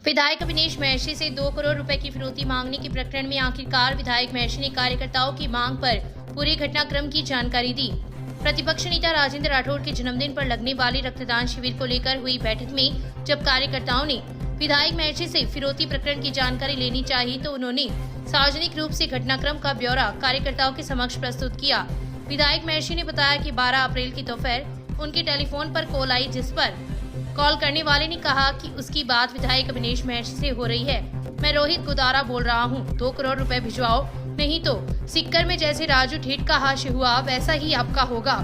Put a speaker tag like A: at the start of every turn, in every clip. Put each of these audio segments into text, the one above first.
A: विधायक अविनेश महर्षि से 2 करोड़ रुपए की फिरौती मांगने के प्रकरण में आखिरकार विधायक महर्षि ने कार्यकर्ताओं की मांग पर पूरे घटनाक्रम की जानकारी दी। प्रतिपक्ष नेता राजेंद्र राठौड़ के जन्मदिन पर लगने वाले रक्तदान शिविर को लेकर हुई बैठक में जब कार्यकर्ताओं ने विधायक महर्षि से फिरौती प्रकरण की जानकारी लेनी चाहिए तो उन्होंने सार्वजनिक रूप से घटनाक्रम का ब्यौरा कार्यकर्ताओं के समक्ष प्रस्तुत किया। विधायक महर्षि ने बताया कि 12 अप्रैल की दोपहर उनके टेलीफोन पर कॉल आई, जिस पर कॉल करने वाले ने कहा कि उसकी बात विधायक अविनेश महर्षि से हो रही है। मैं रोहित गुदारा बोल रहा हूँ, 2 करोड़ रुपए भिजवाओ, नहीं तो सिक्कर में जैसे राजू ठेठ का हास्य हुआ वैसा ही आपका होगा।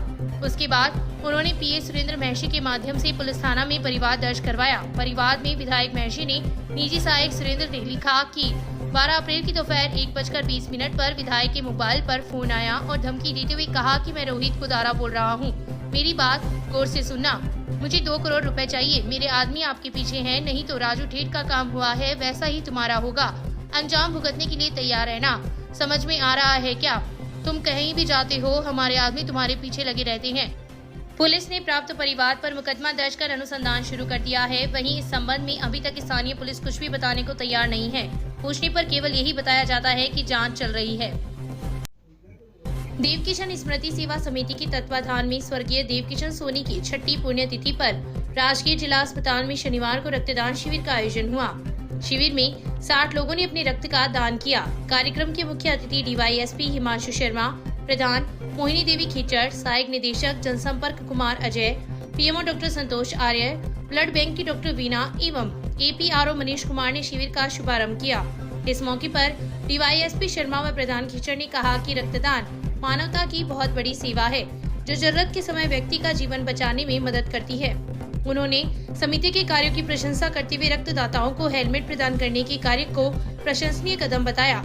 A: उसके बाद उन्होंने पीए सुरेंद्र महर्षि के माध्यम से पुलिस थाना में परिवाद दर्ज करवाया। परिवाद में विधायक महर्षि ने निजी सहायक सुरेंद्र ने लिखा कि 12 अप्रैल की दोपहर 1:20 पर विधायक के मोबाइल पर फोन आया और धमकी देते हुए कहा कि मैं रोहित गुदारा बोल रहा हूँ, मेरी बात गौर से सुनना, मुझे 2 करोड़ रुपए चाहिए, मेरे आदमी आपके पीछे हैं, नहीं तो राजू ठेठ का काम हुआ है वैसा ही तुम्हारा होगा, अंजाम भुगतने के लिए तैयार रहना। समझ में आ रहा है क्या? तुम कहीं भी जाते हो हमारे आदमी तुम्हारे पीछे लगे रहते हैं। पुलिस ने प्राप्त परिवाद पर मुकदमा दर्ज कर अनुसंधान शुरू कर दिया है। वहीं इस संबंध में अभी तक स्थानीय पुलिस कुछ भी बताने को तैयार नहीं है। पूछने पर केवल यही बताया जाता है कि जांच चल रही है। देवकिशन स्मृति सेवा समिति के तत्वाधान में स्वर्गीय देवकिशन सोनी की 6ठी पुण्यतिथि पर राजकीय जिला अस्पताल में शनिवार को रक्तदान शिविर का आयोजन हुआ। शिविर में 60 लोगों ने अपने रक्त का दान किया। कार्यक्रम के मुख्य अतिथि डीवाईएसपी हिमांशु शर्मा, प्रधान मोहिनी देवी खिचड़, सहायक निदेशक जनसंपर्क कुमार अजय, पीएमओ डॉक्टर संतोष आर्य, ब्लड बैंक की डॉक्टर वीना एवं एपीआरओ मनीष कुमार ने शिविर का शुभारंभ किया। इस मौके पर डीवाईएसपी शर्मा व प्रधान खिचड़ ने कहा कि रक्तदान मानवता की बहुत बड़ी सेवा है जो जरूरत के समय व्यक्ति का जीवन बचाने में मदद करती है। उन्होंने समिति के कार्यों की प्रशंसा करते हुए रक्तदाताओं को हेलमेट प्रदान करने के कार्य को प्रशंसनीय कदम बताया।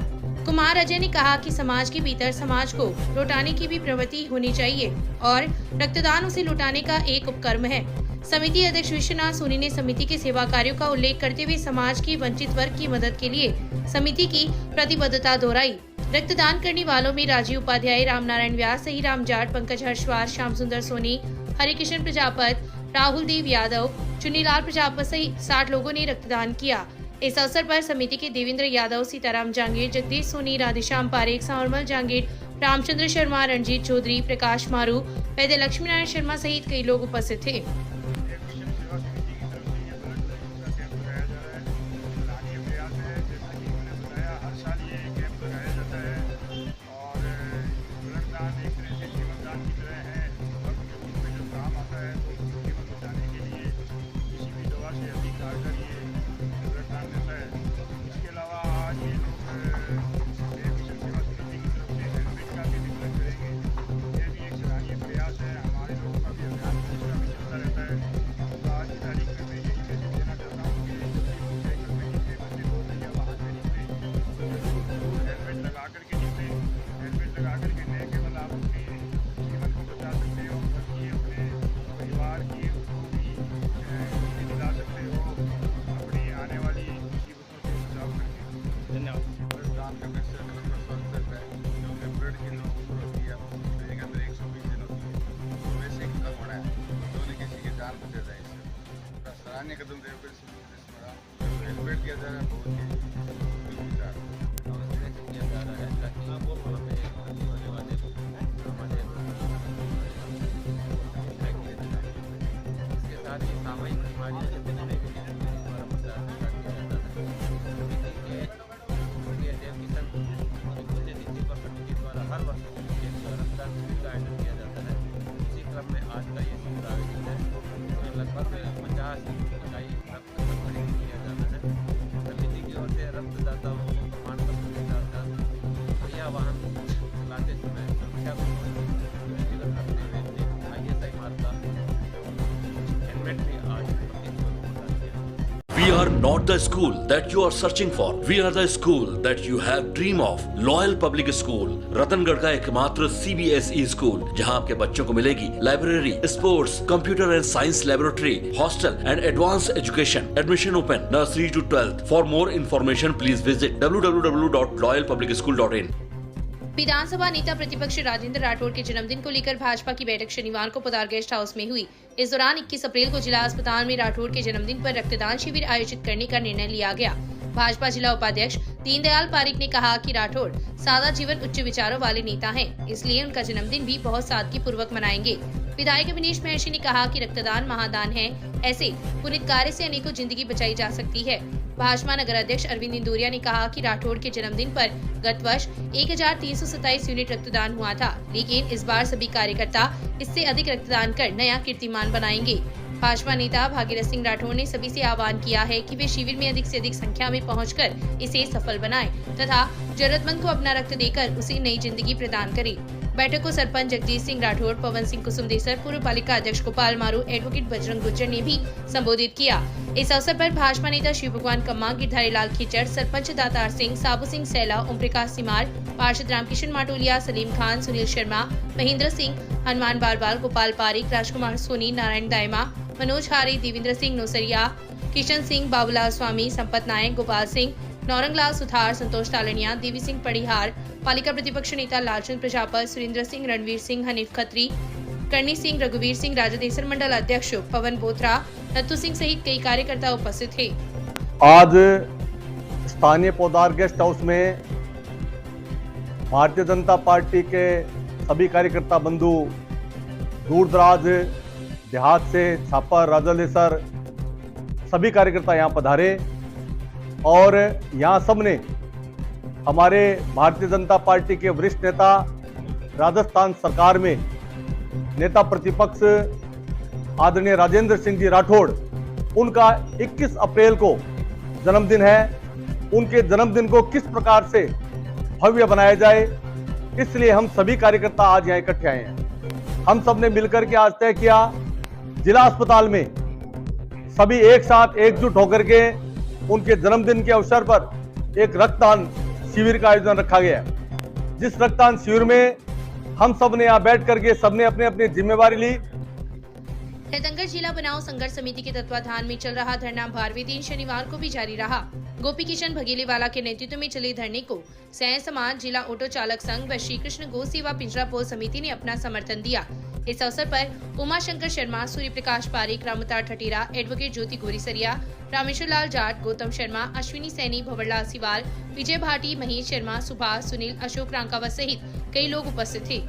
A: कुमार अजय ने कहा कि समाज के भीतर समाज को लौटाने की भी प्रवृत्ति होनी चाहिए और रक्तदान उसे लौटाने का एक उपक्रम है। समिति अध्यक्ष विश्वनाथ सोनी ने समिति के सेवा कार्यों का उल्लेख करते हुए समाज की वंचित वर्ग की मदद के लिए समिति की प्रतिबद्धता दोहराई। रक्तदान करने वालों में राजीव उपाध्याय, रामनारायण व्यास, सही राम जाट, पंकज हर्षवार, श्याम सुंदर सोनी, हरिकिशन प्रजापत, राहुल देव यादव, चुन्नीलाल प्रजापत सहित 60 लोगों ने रक्तदान किया। इस अवसर पर समिति के देवेंद्र यादव, सीताराम जांगीर, जगदीश सोनी, राधेश्याम पारेख, सांवरमल जांगीर, रामचंद्र शर्मा, रणजीत चौधरी, प्रकाश मारू, वैद्य लक्ष्मी नारायण शर्मा सहित कई लोग उपस्थित थे।
B: कदम हेलमेट किया जा रहा है, बहुत ही किया जा रहा है ताकि होने वाले इसके साथ ही सामाजिक बीमारियों से बचने के लिए हमारा प्रचार किया जाता है। देवकिशन पुण्यतिथि पर समिति द्वारा हर वर्ष रक्तदान शिविर का आयोजन किया जाता है। इसी क्रम में आज का ये शिविर आयोजित है। लगभग 50 इकाई रक्त किया जाता है। समिति की ओर से रक्तदाताओं को प्रमाण पत्र के साथ बढ़िया वाहन चलाते समय सुरक्षा को दृष्टिगत रखते हुए ISI मार्ग का हेलमेट भी आज
C: We are not the school that you are searching for. We are the school that you have dream of. Loyal Public School, Ratangarh का एकमात्र CBSE स्कूल जहां आपके बच्चों को मिलेगी library, sports, computer and science laboratory, hostel and advance education. Admission open nursery to 12th. For more information, please visit www.loyalpublicschool.in.
A: विधानसभा नेता प्रतिपक्ष राजेंद्र राठौड़ के जन्मदिन को लेकर भाजपा की बैठक शनिवार को पधार गेस्ट हाउस में हुई। इस दौरान 21 अप्रैल को जिला अस्पताल में राठौड़ के जन्मदिन पर रक्तदान शिविर आयोजित करने का निर्णय लिया गया। भाजपा जिला उपाध्यक्ष दीनदयाल पारिक ने कहा कि राठौड़ सादा जीवन उच्च विचारों वाले नेता हैं, इसलिए उनका जन्मदिन भी बहुत सादगी पूर्वक मनाएंगे। विधायक अविनेश महर्षि ने कहा कि रक्तदान महादान है, ऐसे पुनीत कार्य से अनेकों जिंदगी बचाई जा सकती है। भाजपा नगर अध्यक्ष अरविंद इंदौरिया ने कहा कि राठौड़ के जन्मदिन पर गत वर्ष 1327 यूनिट रक्तदान हुआ था, लेकिन इस बार सभी कार्यकर्ता इससे अधिक रक्तदान कर नया कीर्तिमान बनाएंगे। भाजपा नेता भागीरथ सिंह राठौड़ ने सभी से आह्वान किया है कि वे शिविर में अधिक से अधिक संख्या में पहुंचकर इसे सफल बनाएं तथा जरूरतमंद को अपना रक्त देकर उसे नई जिंदगी प्रदान करें। बैठक को सरपंच जगदीश सिंह राठौड़, पवन सिंह कुसुमदेसर, पूर्व पालिका अध्यक्ष गोपाल मारू, एडवोकेट बजरंग गुज्जर ने भी संबोधित किया। इस अवसर पर भाजपा नेता शिव भगवान कम्मा, गिरधारी लाल खिचड़, सरपंच दातार सिंह, साबू सिंह सैला, ओम प्रकाश सिमार, पार्षद रामकिशन माटोलिया, सलीम खान, सुनील शर्मा, महेंद्र सिंह, हनुमान बारवाल, गोपाल पारिक, राजकुमार सोनी, नारायण दायमा, मनोज हारी, देवेंद्र सिंह नोसरिया, किशन सिंह, बाबूलाल स्वामी, संपत नायक, गोपाल सिंह, नौरंगलाल सुथार, संतोष तालनिया, देवी सिंह पड़िहार, पालिका प्रतिपक्ष नेता लालचंद प्रजापत, सुरेंद्र सिंह, रणवीर सिंह, हनीफ खत्री, करणी सिंह, रघुवीर सिंह, राजदेसर मंडल अध्यक्ष पवन बोथरा, नत्थु सिंह सहित कई कार्यकर्ता उपस्थित थे।
D: आज स्थानीय पौधार गेस्ट हाउस में भारतीय जनता पार्टी के सभी कार्यकर्ता बंधु, दूर दराज देहात से, छापर, राजलेसर, सभी कार्यकर्ता यहाँ पधारे और यहाँ सबने हमारे भारतीय जनता पार्टी के वरिष्ठ नेता, राजस्थान सरकार में नेता प्रतिपक्ष आदरणीय राजेंद्र सिंह जी राठौड़, उनका 21 अप्रैल को जन्मदिन है। उनके जन्मदिन को किस प्रकार से भव्य बनाया जाए, इसलिए हम सभी कार्यकर्ता आज यहाँ इकट्ठे आए हैं। हम सब ने मिलकर के आज तय किया, जिला अस्पताल में सभी एक साथ एकजुट होकर के उनके जन्मदिन के अवसर पर एक रक्तदान शिविर का आयोजन रखा गया। जिस रक्तदान शिविर में हम सब ने यहाँ बैठ करके सबने अपने अपनी जिम्मेवारी ली।
A: रतनगढ़ जिला बनाओ संघर्ष समिति के तत्वाधान में चल रहा धरना 12वें दिन शनिवार को भी जारी रहा। गोपी किशन भगेलेवाला के नेतृत्व में चले धरने को सह समाज, जिला ऑटो चालक संघ व श्री कृष्ण गौ सेवा पिंजरापोल समिति ने अपना समर्थन दिया। इस अवसर पर उमा शंकर शर्मा, सूर्य प्रकाश पारिक, रामतार ठटेरा, एडवोकेट ज्योति गोरीसरिया, रामेश्वर लाल जाट, गौतम शर्मा, अश्विनी सैनी, भंवरलाल सिवाल, विजय भाटी, महेश शर्मा, सुभाष, सुनील, अशोक रांकावत सहित कई लोग उपस्थित थे।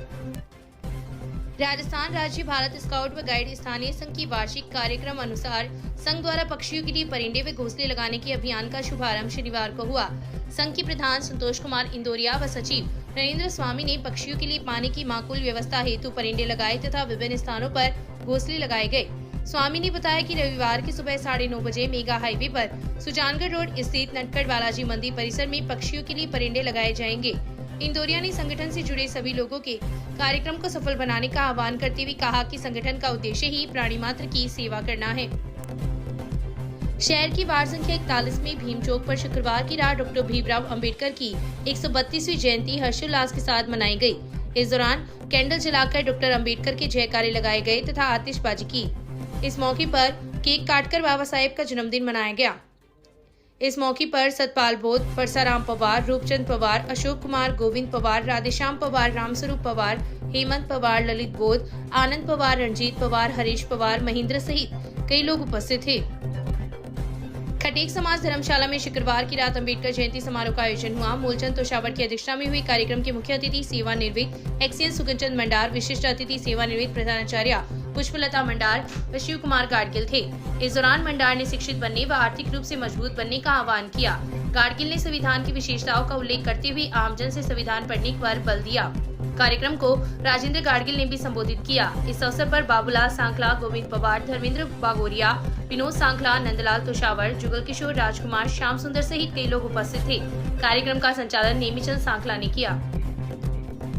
A: राजस्थान राज्य भारत स्काउट व गाइड स्थानीय संघ की वार्षिक कार्यक्रम अनुसार संघ द्वारा पक्षियों के लिए परिंदे व घोंसले लगाने के अभियान का शुभारंभ शनिवार को हुआ। संघ के प्रधान संतोष कुमार इंदौरिया व सचिव नरेंद्र स्वामी ने पक्षियों के लिए पानी की माकूल व्यवस्था हेतु परिंदे लगाए तथा विभिन्न स्थानों पर घोंसले लगाए गए। स्वामी ने बताया कि रविवार की सुबह 9:30 बजे मेगा हाईवे पर सुजानगढ़ रोड स्थित नटखट बालाजी मंदिर परिसर में पक्षियों के लिए परिंदे लगाए जाएंगे। इंदौरिया ने संगठन से जुड़े सभी लोगों के कार्यक्रम को सफल बनाने का आह्वान करते हुए कहा कि संगठन का उद्देश्य ही प्राणी मात्र की सेवा करना है। शहर की वार्ड संख्या 41 में भीम चौक पर शुक्रवार की रात डॉक्टर भीमराव अंबेडकर की 132वीं जयंती हर्षोल्लास के साथ मनाई गई। इस दौरान कैंडल जलाकर डॉक्टर अंबेडकर के जयकारे लगाए गए तथा आतिशबाजी की। इस मौके पर केक काटकर बाबा साहेब का जन्मदिन मनाया गया। इस मौके पर सतपाल बोध, परसाराम पवार, रूपचंद पवार, अशोक कुमार, गोविंद पवार, राधेश्याम पवार, रामस्वरूप पवार, हेमंत पवार, ललित बोध, आनंद पवार, रणजीत पवार, हरीश पवार, महेंद्र सहित कई लोग उपस्थित थे। खटेक समाज धर्मशाला में शुक्रवार की रात अंबेडकर जयंती समारोह का आयोजन हुआ। मूलचंद तोशावर की अध्यक्षता में हुई कार्यक्रम के मुख्य अतिथि सेवानिवृत्त एक्सीएन सुगंचंद मंडार, विशिष्ट अतिथि सेवानिवृत्त प्रधानाचार्य पुष्पलता मंडार व शिव कुमार गाडगिल थे। इस दौरान मंडार ने शिक्षित बनने व आर्थिक रूप से मजबूत बनने का आह्वान किया। गाडगिल ने संविधान की विशेषताओं का उल्लेख करते हुए आमजन से संविधान पढ़ने पर बल दिया। कार्यक्रम को राजेंद्र गाडगिल ने भी संबोधित किया। इस अवसर पर बाबूलाल सांखला, गोविंद पवार, धर्मेंद्र बागोरिया, विनोद सांखला, नंदलाल तोशावर, जुगल किशोर, राजकुमार, श्याम सुंदर सहित कई लोग उपस्थित थे। कार्यक्रम का संचालन नेमीचंद सांखला ने किया।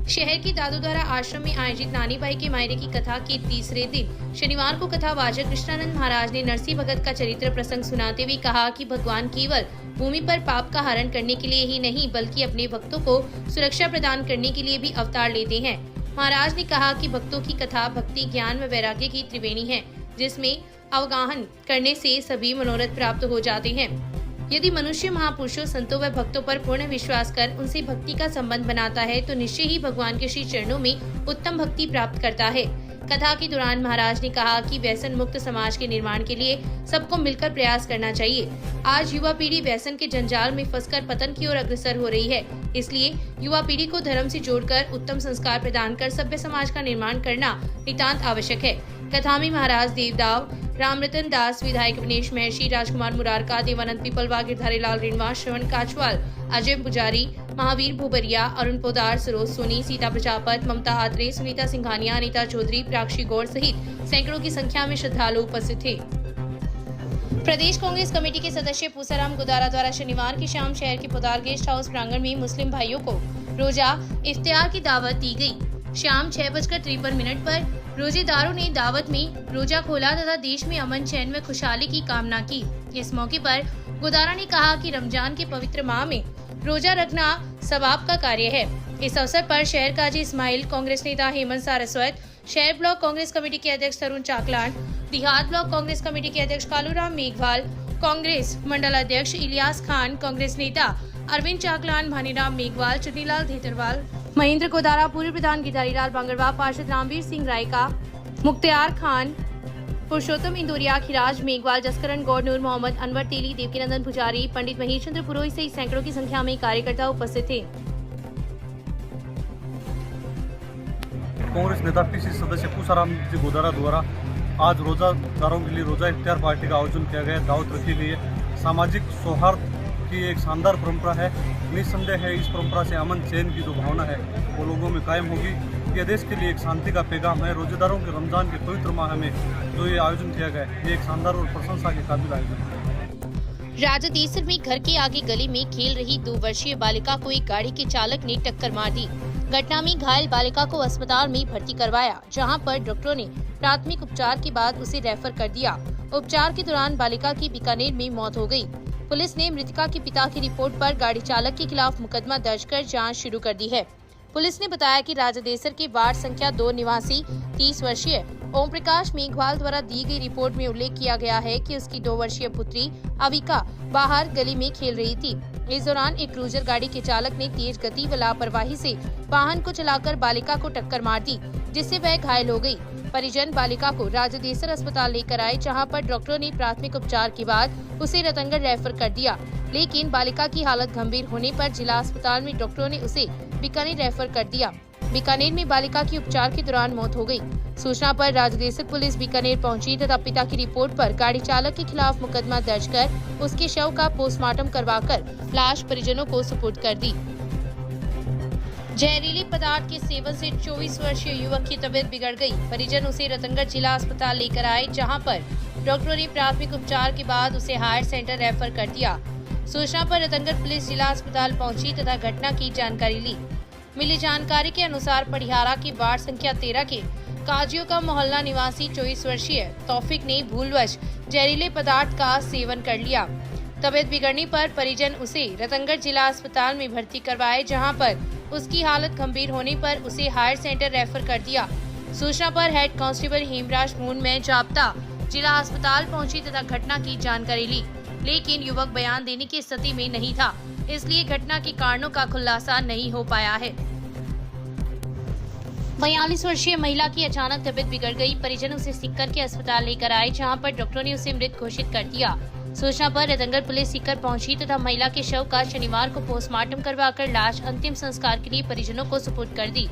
A: शहर की दादोदारा आश्रम में आयोजित नानी बाई के मायरे की कथा के तीसरे दिन शनिवार को कथावाचक कृष्णानंद महाराज ने नरसिंह भगत का चरित्र प्रसंग सुनाते हुए कहा कि भगवान केवल भूमि पर पाप का हरण करने के लिए ही नहीं बल्कि अपने भक्तों को सुरक्षा प्रदान करने के लिए भी अवतार लेते हैं। महाराज ने कहा कि भक्तों की कथा भक्ति, ज्ञान व वैराग्य की त्रिवेणी है, जिसमें अवगाहन करने से सभी मनोरथ प्राप्त हो जाते हैं। यदि मनुष्य महापुरुषों, संतों व भक्तों पर पूर्ण विश्वास कर उनसे भक्ति का संबंध बनाता है तो निश्चय ही भगवान के श्री चरणों में उत्तम भक्ति प्राप्त करता है। कथा के दौरान महाराज ने कहा कि व्यसन मुक्त समाज के निर्माण के लिए सबको मिलकर प्रयास करना चाहिए। आज युवा पीढ़ी व्यसन के जंजाल में फंसकर पतन की ओर अग्रसर हो रही है, इसलिए युवा पीढ़ी को धर्म से जोड़कर उत्तम संस्कार प्रदान कर सभ्य समाज का निर्माण करना नितांत आवश्यक है। कथा में महाराज देवदाव, रामरतन दास, विधायक विनेश महर्षि, राजकुमार मुरारका, देवानंद पीपलवा, गिरधारी लाल रिनवा, श्रवण काचवाल, अजय पुजारी, महावीर भूबरिया, अरुण पोदार, सरोज सोनी, सीता प्रजापत, ममता आत्रे, सुनीता सिंघानिया, अनीता चौधरी, प्राक्षी गौड़ सहित सैकड़ों की संख्या में श्रद्धालु उपस्थित थे। प्रदेश कांग्रेस कमेटी के सदस्य पूसाराम गुदारा द्वारा शनिवार की शाम शहर के पोदार गेस्ट हाउस प्रांगण में मुस्लिम भाइयों को रोजा इफ्तियार की दावत दी गई। शाम 6:53 पर रोजेदारों ने दावत में रोजा खोला तथा देश में अमन, चैन व खुशहाली की कामना की। इस मौके पर गुदारा ने कहा कि रमजान के पवित्र माह में रोजा रखना सवाब का कार्य है। इस अवसर पर शहर काजी इस्माइल, कांग्रेस नेता हेमंत सारस्वत, शहर ब्लॉक कांग्रेस कमेटी के अध्यक्ष तरुण चाकलान, देहात ब्लॉक कांग्रेस कमेटी के अध्यक्ष कालूराम मेघवाल, कांग्रेस मंडल अध्यक्ष इलियास खान, कांग्रेस नेता अरविंद चाकलान, भानीराम मेघवाल, चुनीलाल धेतरवाल, महेंद्र गोदारा, पूर्व प्रधान गिरधारी लाल बांगरवा, पार्षद रामवीर सिंह रायका, मुख्तियार खान, पुरुषोत्तम इंदौरिया, खिराज मेघवाल, जसकरण गौड़, नूर मोहम्मद, अनवर तेली, देवकीनंदन पुजारी, पंडित महेश चंद्र पुरोहित सहित सैकड़ों की संख्या में कार्यकर्ता उपस्थित थे।
E: कांग्रेस नेता पीसी सदस्य पूसाराम जी गोदारा द्वारा आज रोजादारों के लिए रोजा इफ्तियार पार्टी का आयोजन किया गया। दावत रखी गई है। सामाजिक सौहार्द की एक शानदार परंपरा है। निस्संदेह है इस परंपरा से अमन, चैन की जो भावना है वो लोगों में कायम होगी। यह देश के लिए एक शांति का पैगाम है। रोजेदारों के रमजान के पवित्र माह में जो ये आयोजन किया गया है ये एक शानदार और प्रशंसा के काबिल आयोजन है।
A: राजादेसर में घर के आगे गली में खेल रही 2 वर्षीय बालिका को एक गाड़ी के चालक ने टक्कर मार दी। घटना में घायल बालिका को अस्पताल में भर्ती करवाया, जहां पर डॉक्टरों ने प्राथमिक उपचार के बाद उसे रेफर कर दिया। उपचार के दौरान बालिका की बीकानेर में मौत हो गई। पुलिस ने मृतका के पिता की रिपोर्ट पर गाड़ी चालक के खिलाफ मुकदमा दर्ज कर जांच शुरू कर दी है। पुलिस ने बताया कि राजादेसर के वार्ड संख्या 2 निवासी 30 वर्षीय ओम प्रकाश मेघवाल द्वारा दी गई रिपोर्ट में उल्लेख किया गया है कि उसकी 2 वर्षीय पुत्री अविका बाहर गली में खेल रही थी। इस दौरान एक क्रूजर गाड़ी के चालक ने तेज गति व लापरवाही से वाहन को चलाकर बालिका को टक्कर मार दी, जिससे वह घायल हो गई। परिजन बालिका को राजादेसर अस्पताल लेकर आए, जहां पर डॉक्टरों ने प्राथमिक उपचार के बाद उसे रतनगढ़ रेफर कर दिया, लेकिन बालिका की हालत गंभीर होने पर जिला अस्पताल में डॉक्टरों ने उसे बीकानेर रेफर कर दिया। बीकानेर में बालिका की उपचार के दौरान मौत हो गई। सूचना पर राजादेसर पुलिस बीकानेर पहुंची तथा पिता की रिपोर्ट पर गाड़ी चालक के खिलाफ मुकदमा दर्ज कर उसके शव का पोस्टमार्टम करवाकर लाश परिजनों को सुपुर्द कर दी। जहरीले पदार्थ के सेवन से 24 वर्षीय युवक की तबीयत बिगड़ गई। परिजन उसे रतनगढ़ जिला अस्पताल लेकर आए, जहां पर डॉक्टरों ने प्राथमिक उपचार के बाद उसे हायर सेंटर रेफर कर दिया। सूचना पर रतनगढ़ पुलिस जिला अस्पताल पहुंची तथा घटना की जानकारी ली। मिली जानकारी के अनुसार पड़ियारा के वार्ड संख्या 13 के काजियों का मोहल्ला निवासी 24 वर्षीय तौफिक ने भूलवश जहरीले पदार्थ का सेवन कर लिया। तबीयत बिगड़ने पर परिजन उसे रतनगढ़ जिला अस्पताल में भर्ती करवाए, जहां पर उसकी हालत गंभीर होने पर उसे हायर सेंटर रेफर कर दिया। सूचना पर हेड कांस्टेबल हेमराज मून में जाब्ता जिला अस्पताल पहुंची तथा घटना की जानकारी ली, लेकिन युवक बयान देने की स्थिति में नहीं था, इसलिए घटना के कारणों का खुलासा नहीं हो पाया है। 42 वर्षीय महिला की अचानक तबीयत बिगड़ गई। परिजन उसे सीकर के अस्पताल लेकर आए, जहां पर डॉक्टरों ने उसे मृत घोषित कर दिया। सूचना पर रतनगढ़ पुलिस सीकर पहुंची तथा महिला के शव का शनिवार को पोस्टमार्टम करवाकर लाश अंतिम संस्कार के लिए परिजनों को सुपुर्द कर दी।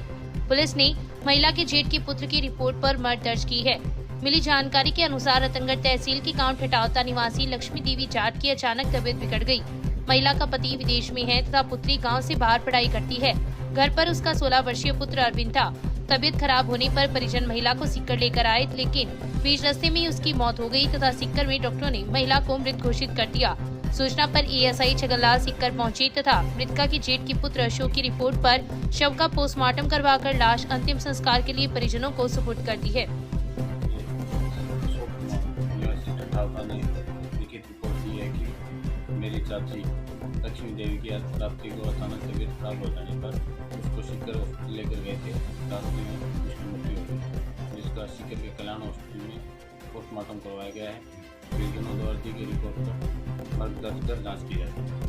A: पुलिस ने महिला के जेठ के पुत्र की रिपोर्ट पर मर्ग दर्ज की है। मिली जानकारी के अनुसार रतनगढ़ तहसील की गांव ठटावता निवासी लक्ष्मी देवी जाट की अचानक तबीयत बिगड़ गई। महिला का पति विदेश में है तथा पुत्री गाँव से बाहर पढ़ाई करती है। घर पर उसका 16 वर्षीय पुत्र अरविंद था। तबीयत खराब होने पर परिजन महिला को सीकर लेकर आए, लेकिन बीच रास्ते में उसकी मौत हो गई तथा सीकर में डॉक्टरों ने महिला को मृत घोषित कर दिया। सूचना पर एएसआई छगनलाल सीकर पहुंचे तथा मृतका की जेठ की पुत्र अशोक की रिपोर्ट पर शव का पोस्टमार्टम करवाकर लाश अंतिम संस्कार के लिए परिजनों को सुपुर्द कर दी है।
F: मेरी चाची लक्ष्मी देवी की रात्रि को अचानक तबीयत खराब हो जाने पर उसको सीकर हॉस्पिटल लेकर गए थे। रास्ते में उसकी मृत्यु हो गई, जिसका सीकर के कल्याण हॉस्पिटल में पोस्टमार्टम करवाया गया है। डिवीजन अथॉरिटी की रिपोर्ट पर मार्गदर्शन कर जाँच की जाएगी।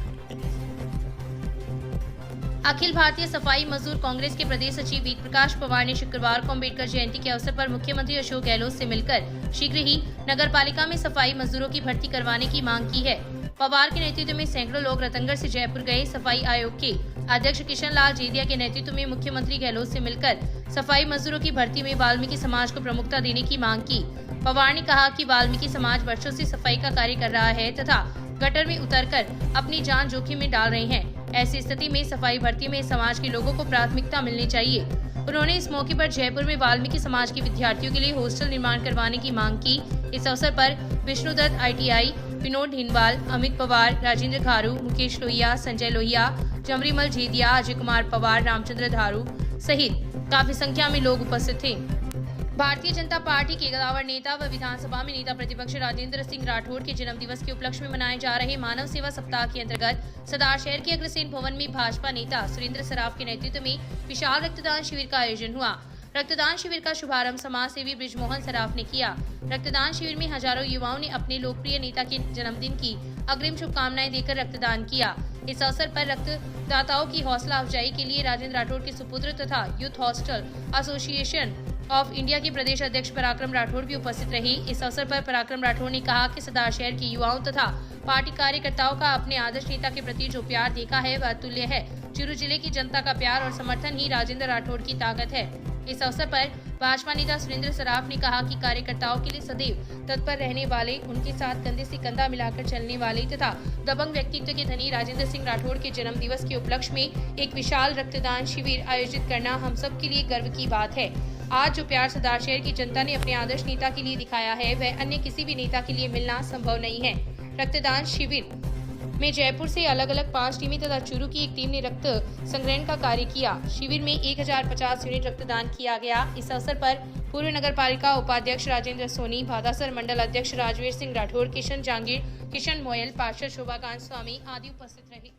A: अखिल भारतीय सफाई मजदूर कांग्रेस के प्रदेश सचिव वेद प्रकाश पवार ने शुक्रवार को अम्बेडकर जयंती के अवसर पर मुख्यमंत्री अशोक गहलोत से मिलकर शीघ्र ही नगरपालिका में सफाई मजदूरों की भर्ती करवाने की मांग की है। पवार के नेतृत्व में सैकड़ों लोग रतनगढ़ से जयपुर गए। सफाई आयोग के अध्यक्ष किशन लाल जेदिया के नेतृत्व में मुख्यमंत्री गहलोत से मिलकर सफाई मजदूरों की भर्ती में वाल्मीकि समाज को प्रमुखता देने की मांग की। पवार ने कहा कि वाल्मीकि समाज वर्षों से सफाई का कार्य कर रहा है तथा गटर में उतरकर अपनी जान जोखिम में डाल रहे हैं। ऐसी स्थिति में सफाई भर्ती में समाज के लोगों को प्राथमिकता मिलनी चाहिए। उन्होंने इस मौके पर जयपुर में वाल्मीकि समाज के विद्यार्थियों के लिए हॉस्टल निर्माण करवाने की मांग की। इस अवसर पर विष्णुदत्त ITI, विनोद हिंदवाल, अमित पवार, राजेंद्र घारू, मुकेश लोहिया, संजय लोहिया, जमरीमल जेदिया, अजय कुमार पवार, रामचंद्र धारू सहित काफी संख्या में लोग उपस्थित थे। भारतीय जनता पार्टी के कद्दावर नेता व विधानसभा में नेता प्रतिपक्ष राजेंद्र सिंह राठौड़ के जन्म दिवस के उपलक्ष्य में मनाए जा रहे मानव सेवा सप्ताह के अंतर्गत सदार शहर के अग्रसेन भवन में भाजपा नेता सुरेंद्र सराफ के नेतृत्व में विशाल रक्तदान शिविर का आयोजन हुआ। रक्तदान शिविर का शुभारंभ समाज सेवी बृजमोहन सराफ ने किया। रक्तदान शिविर में हजारों युवाओं ने अपने लोकप्रिय नेता के जन्मदिन की अग्रिम शुभकामनाएं देकर रक्तदान किया। इस अवसर पर रक्तदाताओं की हौसला अफजाई के लिए राजेंद्र राठौड़ के सुपुत्र तथा youth hostel association of India के प्रदेश अध्यक्ष पराक्रम राठौड़ भी उपस्थित रही। इस अवसर पर पराक्रम राठौड़ ने कहा कि सदार शहर के युवाओं तथा पार्टी कार्यकर्ताओं का अपने आदर्श नेता के प्रति जो प्यार देखा है वह अतुल्य है। चूरू जिले की जनता का प्यार और समर्थन ही राजेंद्र राठौड़ की ताकत है। इस अवसर पर भाजपा नेता सुरेंद्र सराफ ने कहा कि कार्यकर्ताओं के लिए सदैव तत्पर रहने वाले, उनके साथ कंधे से कंधा मिलाकर चलने वाले तथा दबंग व्यक्तित्व के धनी राजेंद्र सिंह राठौड़ के जन्म दिवस के उपलक्ष्य में एक विशाल रक्तदान शिविर आयोजित करना हम सब के लिए गर्व की बात है। आज जो प्यार सदार शहर की जनता ने अपने आदर्श नेता के लिए दिखाया है वह अन्य किसी भी नेता के लिए मिलना संभव नहीं है। रक्तदान शिविर में जयपुर से अलग अलग 5 टीमें तथा चूरू की एक टीम ने रक्त संग्रहण का कार्य किया। शिविर में 1050 यूनिट रक्तदान किया गया। इस अवसर पर पूर्व नगर पालिका उपाध्यक्ष राजेंद्र सोनी, भादासर मंडल अध्यक्ष राजवीर सिंह राठौड़, किशन जांगीर, किशन मोयल, पार्षद शोभाकांत स्वामी आदि उपस्थित रहे।